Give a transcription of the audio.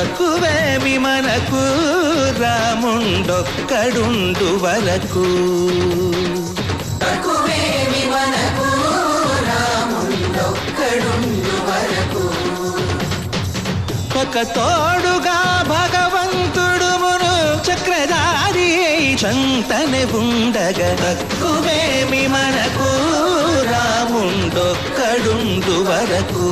తక్కువేమి మనకు రాముండొక్కడుండు వరకు. తక్కువేమి మనకు రాముండొక్కడుండు వరకు. ఒక తోడుగా భగవంతుడు మును చక్రధారి చంతనే ఉండగా తక్కువేమి మనకు రాముండొక్కడుండు వరకు.